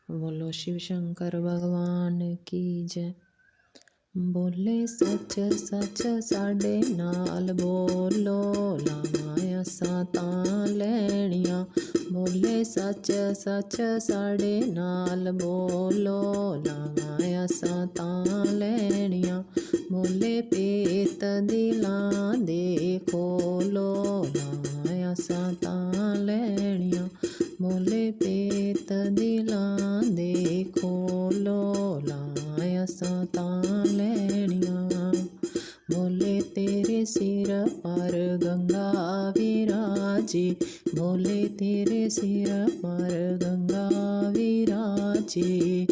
बोलो शिव शंकर भगवान की जय। बोले सच सच साडे नाल बोलो, लावां असां तां लैणियां। बोले सच सच साडे नाल बोलो, लावां असां तां लैणियां। बोले पेत दिलां दे खोलो, लावां असां तां लैणियां। बोले पेत दिलां दे खोलो, लावां असां तां लैणियां। बोले तेरे सिर पर गंगा विराजी, बोले तेरे सिर पर गंगा विराजी।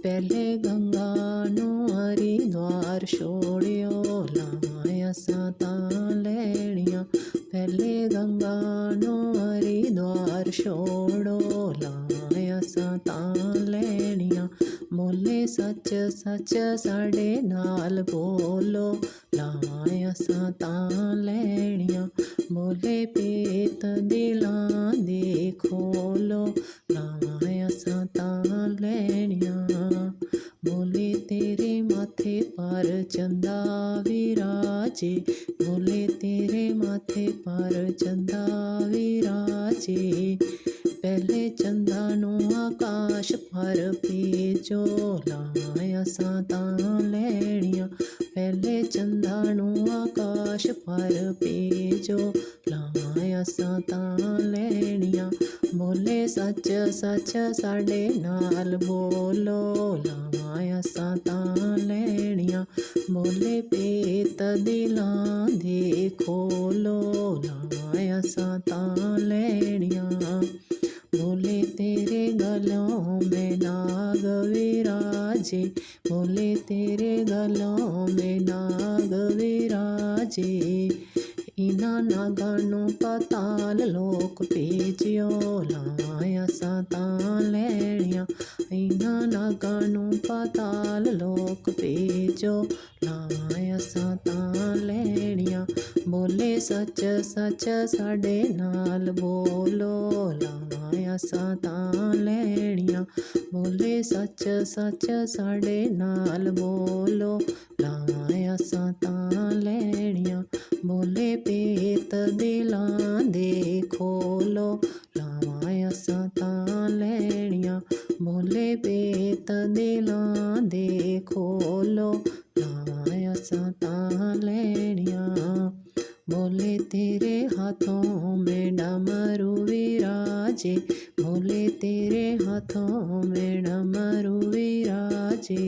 पहले गंगा नू हरिद्वार छोड़ियो, लावां असां तां लैणियां। पहले गंगा नू हरिद्वार छोड़ो, लावां असां तां लैणियां। बोले सच सच साडे नाल बोलो, लावां असां तां लैणियां। बोले पेत दिलां दे खोलो, लावां असां तां लैणियां। बोले तेरे माथे पर चंदा विराजे, बोले तेरे माथे पर चंदा विराजे। पहले चंदा नू आकाश पर भेजो, लावां असां तां लैणियां। पहले चंदा नू आकाश पर भेजो, लावां असां तां लैणियां। बोले सच सच साडे नाल बोलो, लावां असां तां लैणियां। बोले पेत दिलां दे खोलो, लावां असां तां लैणियां। बोले तेरे गलों में नाग विराजे, बोले तेरे गलों में नाग विराजे। इन्हां नागां नू पाताल लोक भेजियो, लावां असां तां लैणियां। इन्हां नागां नू पाताल लोक भेजो, लावां असां तां लैणियां। बोले सच सच साडे नाल बोलो, लावां असां तां लैणियां। बोले सच सच साडे नाल बोलो, लावां असां तां लैणियां। बोले पेत दिलां दे खोलो, लावां असां तां लैणियां। बोले पेत दिलां दे खोलो, लावां असां तां लैणियां। बोले तेरे हाथों में डमरू विराजे, बोले तेरे हाथों में डमरू विराजे।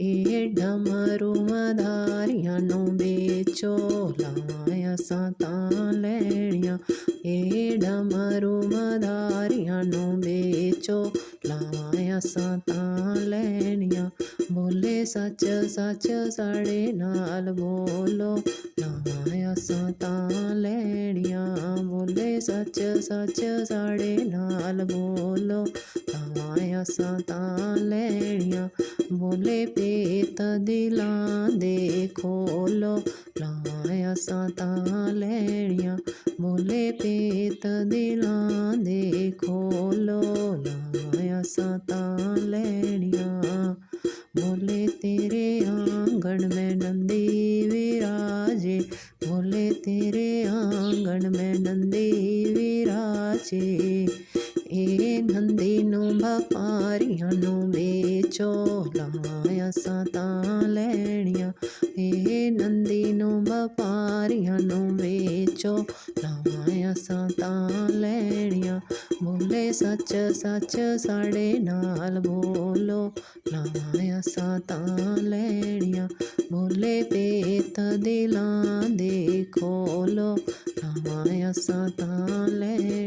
ए डमरू मदारियां नू बेचो, लावां असां तां लैणियां। ए डमरू मदारियां नू बेचो, लावां असां तां लैणियां। बोले सच सच साडे नाल बोलो, लावां असां तां लैणियां। बोले सच सच साडे नाल बोलो, लावां असां तां लैणियां। बोले पेत दिलां दे खोलो, लावां असां तां लैणियां। बोले पेत दिलां दे खोलो, लावां असां तां लैणियां। बोले तेरे आंगन में नंदी विराजे, बोले तेरे आंगन में नंदी विराजे। ए नंदी नू व्यापारियां नू बेचो, लावां असां तां लैणियां। ए नंदी नू व्यापारियां नू बेचो, लावां असां तां लैणियां। बोले सच सच साडे नाल बोलो, लावां असां तां लैणियां। बोले पेत दिलां दे खोलो, लावां असां तां लैणियां।